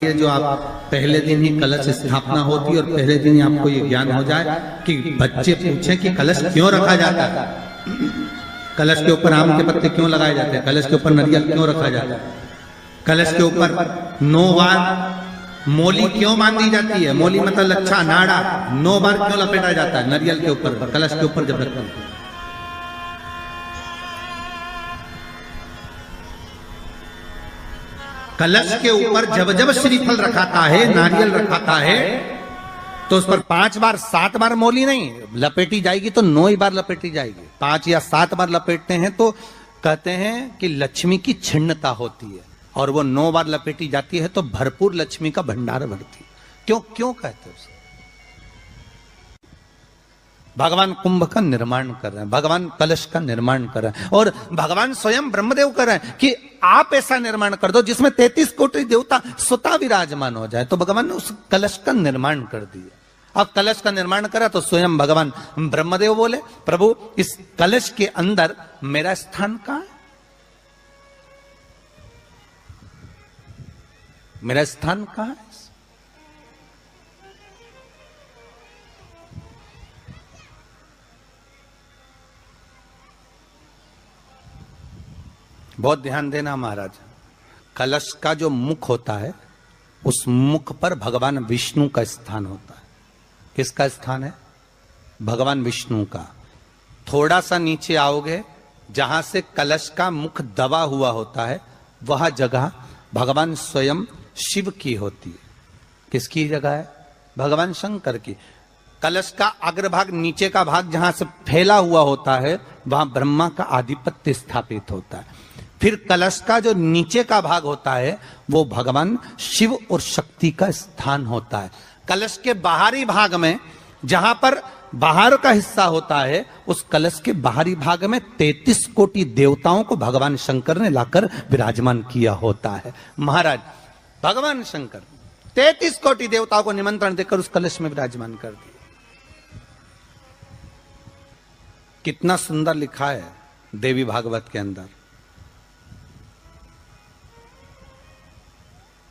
ये जो आप पहले दिन ही कलश स्थापना होती है और पहले दिन ही आपको ये ज्ञान हो जाए कि बच्चे पूछें कि कलश क्यों रखा जाता है, कलश के ऊपर आम के पत्ते क्यों लगाए जाते हैं, कलश के ऊपर नारियल क्यों रखा जाता है, कलश के ऊपर 9 बार मोली क्यों बांधी जाती है, मोली मतलब लच्छा नाड़ा 9 बार क्यों लपेटा जाता है नारियल के ऊपर, कलश के ऊपर जब रखते हैं। कलश के ऊपर जब जब श्रीफल रखाता है, नारियल रखाता है, तो उस पर 5 बार 7 बार मोली नहीं लपेटी जाएगी, तो 9 ही बार लपेटी जाएगी। 5 या 7 बार लपेटते हैं तो कहते हैं कि लक्ष्मी की छिन्नता होती है, और वो 9 बार लपेटी जाती है तो भरपूर लक्ष्मी का भंडार भरती है। क्यों क्यों कहते हैं उसे? भगवान कुंभ का निर्माण कर रहे हैं, भगवान कलश का निर्माण कर रहे हैं, और भगवान स्वयं ब्रह्मदेव कर रहे हैं कि आप ऐसा निर्माण कर दो जिसमें 33 कोटि देवता स्वतः विराजमान हो जाए। तो भगवान ने उस कलश का निर्माण कर दिया। अब कलश का निर्माण करा तो स्वयं भगवान ब्रह्मदेव बोले, प्रभु इस कलश के अंदर मेरा स्थान कहां है, मेरा स्थान कहां है? बहुत ध्यान देना महाराज, कलश का जो मुख होता है उस मुख पर भगवान विष्णु का स्थान होता है। किसका स्थान है? भगवान विष्णु का। थोड़ा सा नीचे आओगे, जहां से कलश का मुख दबा हुआ होता है, वह जगह भगवान स्वयं शिव की होती है। किसकी जगह है? भगवान शंकर की। कलश का अग्रभाग, नीचे का भाग जहां से फैला हुआ होता है, वहां ब्रह्मा का आधिपत्य स्थापित होता है। फिर कलश का जो नीचे का भाग होता है वो भगवान शिव और शक्ति का स्थान होता है। कलश के बाहरी भाग में, जहां पर बाहर का हिस्सा होता है, उस कलश के बाहरी भाग में 33 कोटि देवताओं को भगवान शंकर ने लाकर विराजमान किया होता है। महाराज भगवान शंकर 33 कोटि देवताओं को निमंत्रण देकर उस कलश में विराजमान कर दिया। कितना सुंदर लिखा है देवी भागवत के अंदर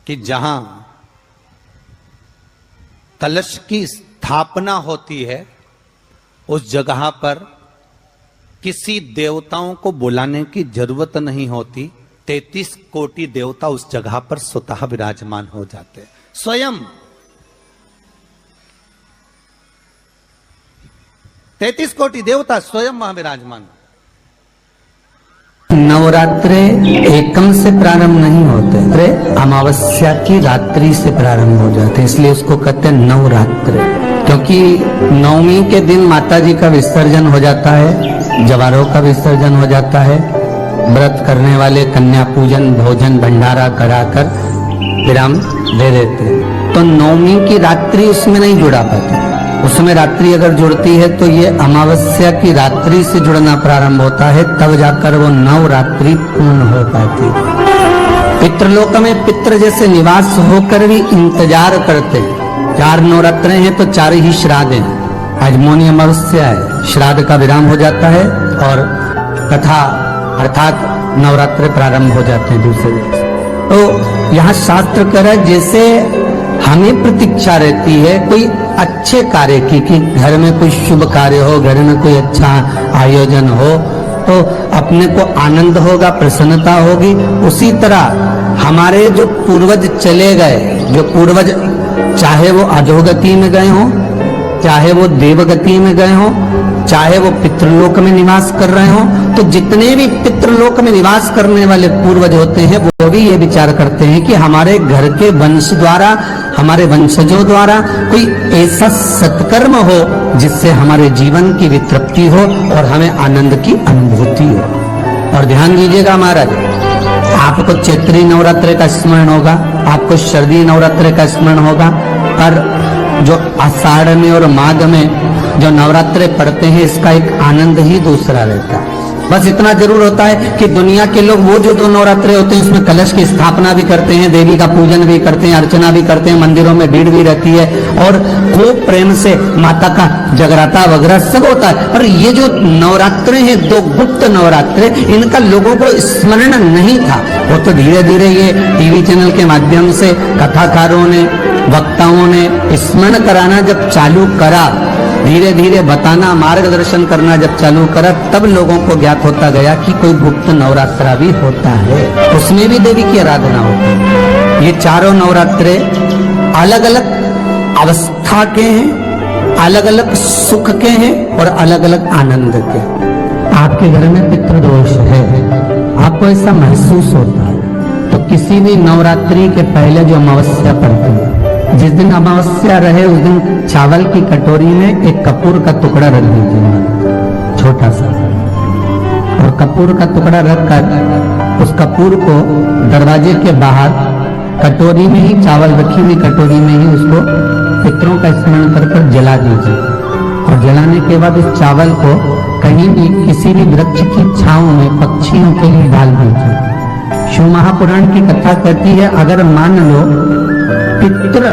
कि जहां कलश की स्थापना होती है उस जगह पर किसी देवताओं को बुलाने की जरूरत नहीं होती। 33 कोटि देवता उस जगह पर स्वतः विराजमान हो जाते हैं। स्वयं 33 कोटि देवता स्वयं वहां विराजमान। नवरात्रे एकम से प्रारंभ नहीं होते, अमावस्या की रात्रि से प्रारंभ हो जाते, इसलिए उसको कहते हैं नवरात्रे। क्योंकि नवमी के दिन माता जी का विसर्जन हो जाता है, जवारों का विसर्जन हो जाता है, व्रत करने वाले कन्या पूजन भोजन भंडारा कराकर विराम दे देते हैं। तो नवमी की रात्रि उसमें नहीं जुड़ा पाती, उसमें रात्रि अगर जुड़ती है तो ये अमावस्या की रात्रि से जुड़ना प्रारंभ होता है, तब जाकर वो नवरात्रि पूर्ण हो पाती है। पितृलोक में पितृ जैसे निवास होकर भी इंतजार करते हैं। 4 नवरात्रे हैं तो 4 ही श्राद्ध हैं। आज मौनी अमावस्या है, श्राद्ध का विराम हो जाता है और कथा अर्थात नवरात्रे प्रारंभ हो जाते हैं दूसरे दिन। तो यहाँ शास्त्र कह रहा है जैसे हमें प्रतीक्षा रहती है कोई अच्छे कार्य की, कि घर में कोई शुभ कार्य हो, घर में कोई अच्छा आयोजन हो तो अपने को आनंद होगा, प्रसन्नता होगी। उसी तरह हमारे जो पूर्वज चले गए, जो पूर्वज चाहे वो अधोगति में गए हों, चाहे वो देवगति में गए हों, चाहे वो पितृलोक में निवास कर रहे हों, तो जितने भी पितृलोक में निवास करने वाले पूर्वज होते हैं वो भी ये विचार करते हैं कि हमारे घर के वंश द्वारा, हमारे वंशजों द्वारा कोई ऐसा सत्कर्म हो जिससे हमारे जीवन की वितृप्ति हो और हमें आनंद की अनुभूति हो। और ध्यान दीजिएगा महाराज, आपको चैत्री नवरात्रि का स्मरण होगा, आपको शरदीय नवरात्रि का स्मरण होगा, पर जो आषाढ़ में और माघ में जो नवरात्रे पढ़ते हैं इसका एक आनंद ही दूसरा रहता है। बस इतना जरूर होता है कि दुनिया के लोग वो जो 2 नवरात्रे होते हैं उसमें कलश की स्थापना भी करते हैं, देवी का पूजन भी करते हैं, अर्चना भी करते हैं, मंदिरों में भीड़ भी रहती है और खूब प्रेम से माता का जगराता वगैरह सब होता है। पर ये जो नवरात्रे हैं 2 गुप्त नवरात्रे, इनका लोगों को स्मरण नहीं था। वो तो धीरे धीरे ये टीवी चैनल के माध्यम से कथाकारों ने, वक्ताओं ने स्मरण कराना जब चालू करा, धीरे धीरे बताना, मार्गदर्शन करना जब चालू करा, तब लोगों को ज्ञात होता गया कि कोई गुप्त नवरात्रा भी होता है, उसमें भी देवी की आराधना होती है। ये चारों नवरात्रे अलग अलग अवस्था के हैं, अलग अलग सुख के हैं और अलग अलग आनंद के। आपके घर में पितृदोष है, आपको ऐसा महसूस होता है, तो किसी भी नवरात्रि के पहले जो अमावस्या पड़ती है, जिस दिन अमावस्या रहे उस दिन चावल की कटोरी में एक कपूर का टुकड़ा रख दीजिए, छोटा सा, और कपूर का टुकड़ा रखकर उस कपूर को दरवाजे के बाहर कटोरी में ही, चावल रखी हुई कटोरी में ही उसको पितरों का स्मरण कर जला दीजिए। और जलाने के बाद उस चावल को कहीं भी किसी भी वृक्ष की छांव में पक्षियों के लिए डाल दीजिए। शिव महापुराण की कथा कहती है, अगर मान लो पितृ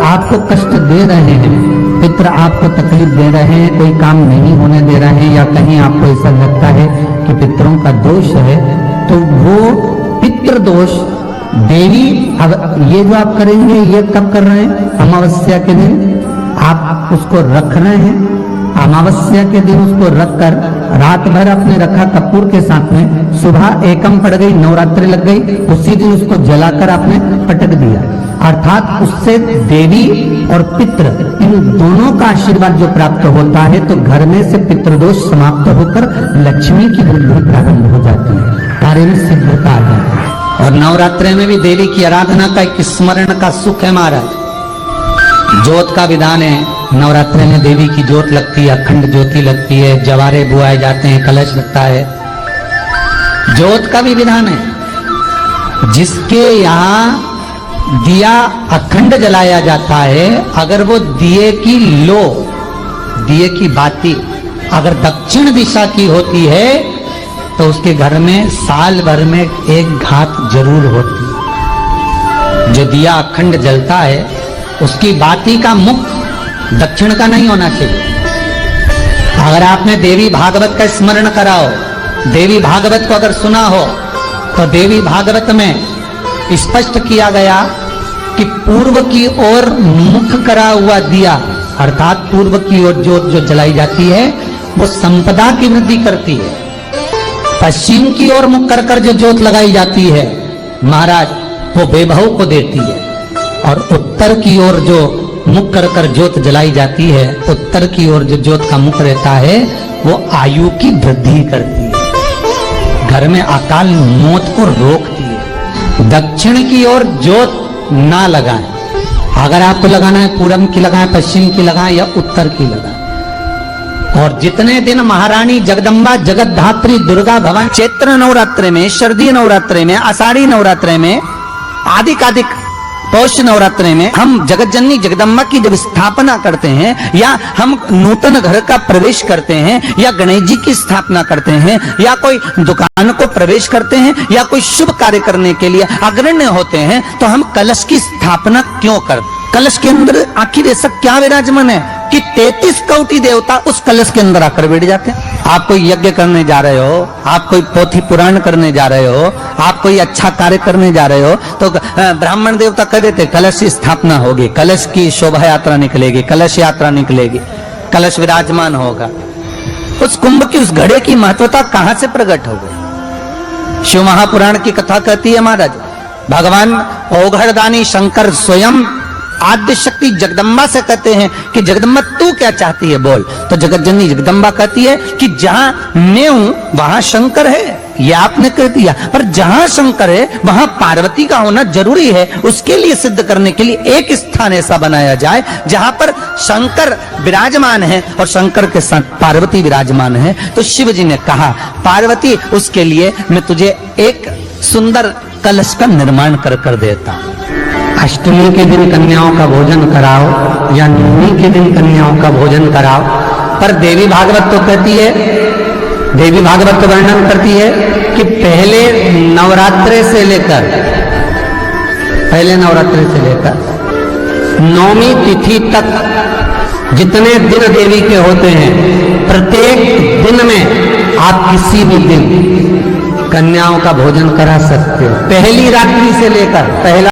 आपको कष्ट दे रहे हैं, पितृ आपको तकलीफ दे रहे हैं, कोई काम नहीं होने दे रहे हैं, या कहीं आपको ऐसा लगता है कि पितरों का दोष है, तो वो पितृ दोष देवी, अब ये जो आप करेंगे ये कब कर रहे हैं? अमावस्या के दिन आप उसको रख रहे हैं, अमावस्या के दिन उसको रखकर रात भर आपने रखा कपूर के साथ में, सुबह एकम पड़ गई, नवरात्रि लग गई, उसी दिन उसको जलाकर आपने पटक दिया। अर्थात उससे देवी और पितृ इन दोनों का आशीर्वाद जो प्राप्त होता है, तो घर में से पितृदोष समाप्त होकर लक्ष्मी की वृद्धि प्रारंभ हो जाती है, कार्य में सिद्धता आ जाती है। और नवरात्रि में भी देवी की आराधना का एक स्मरण का सुख है महाराज। ज्योत का विधान है, नवरात्रि में देवी की ज्योत लगती है, अखंड ज्योति लगती है, जवारे बुआए जाते हैं, कलश लगता है। ज्योत का भी विधान है, जिसके यहाँ दिया अखंड जलाया जाता है, अगर वो दिए की लो, दिए की बाती अगर दक्षिण दिशा की होती है, तो उसके घर में साल भर में एक घात जरूर होती है। जो दिया अखंड जलता है उसकी बाती का मुख दक्षिण का नहीं होना चाहिए। अगर आपने देवी भागवत का स्मरण कराओ, देवी भागवत को अगर सुना हो, तो देवी भागवत में स्पष्ट किया गया कि पूर्व की ओर मुख करा हुआ दिया, अर्थात पूर्व की ओर ज्योत जो जलाई जाती है वो संपदा की वृद्धि करती है। पश्चिम की ओर मुख कर कर जो ज्योत लगाई जाती है महाराज, वो वैभव को देती है। और उत्तर की ओर जो मुख कर कर ज्योत जलाई जाती है, उत्तर की ओर जो ज्योत का मुख रहता है, वो आयु की वृद्धि करती है, घर में अकाल मौत को रोकती है। दक्षिण की ओर ज्योत ना लगाएं, अगर आपको लगाना है पूरब की लगाएं, पश्चिम की लगाएं या उत्तर की लगाएं। और जितने दिन महारानी जगदम्बा जगतधात्री दुर्गा भवानी चैत्र नवरात्रि में, शरदीय नवरात्रि में, आषाढ़ी नवरात्रि में, आदिक पौष नवरात्रि में हम जगत जननी जगदम्बा की जब स्थापना करते हैं, या हम नूतन घर का प्रवेश करते हैं, या गणेश जी की स्थापना करते हैं, या कोई दुकान को प्रवेश करते हैं, या कोई शुभ कार्य करने के लिए अग्रण्य होते हैं, तो हम कलश की स्थापना क्यों करते? कलश के अंदर आखिर ऐसा क्या विराजमान है कि 33 कोटि देवता उस कलश के अंदर आकर बैठ जाते हैं। आप कोई यज्ञ करने जा रहे हो, आप कोई पोथी पुराण करने जा रहे हो, आप कोई अच्छा कार्य करने जा रहे हो, तो ब्राह्मण देवता कह देते कलश की स्थापना होगी, कलश की शोभा यात्रा निकलेगी, कलश यात्रा निकलेगी, कलश विराजमान होगा। उस कुंभ की, उस घड़े की महत्वता कहां से प्रकट हो गई? शिव महापुराण की कथा कहती है महाराज, भगवान ओघड़दानी शंकर स्वयं आद्य शक्ति जगदम्बा से कहते हैं कि जगदम्बा तू क्या चाहती है बोल। तो जगत जननी जगदम्बा कहती है कि जहां मैं हूं वहां शंकर है, ये आपने कह दिया, पर जहां शंकर है वहां पार्वती का होना जरूरी है। उसके लिए सिद्ध करने के लिए एक स्थान ऐसा बनाया जाए जहां पर शंकर विराजमान है और शंकर के साथ पार्वती विराजमान है। तो शिव जी ने कहा, पार्वती उसके लिए मैं तुझे एक सुंदर कलश का निर्माण कर कर देता हूं। अष्टमी के दिन कन्याओं का भोजन कराओ या नवमी के दिन कन्याओं का भोजन कराओ, पर देवी भागवत तो कहती है देवी भागवत वर्णन करती है कि पहले नवरात्रे से लेकर नौमी तिथि तक जितने दिन देवी के होते हैं, प्रत्येक दिन में आप किसी भी दिन कन्याओं का भोजन करा सकते हो। पहली रात्रि से लेकर पहला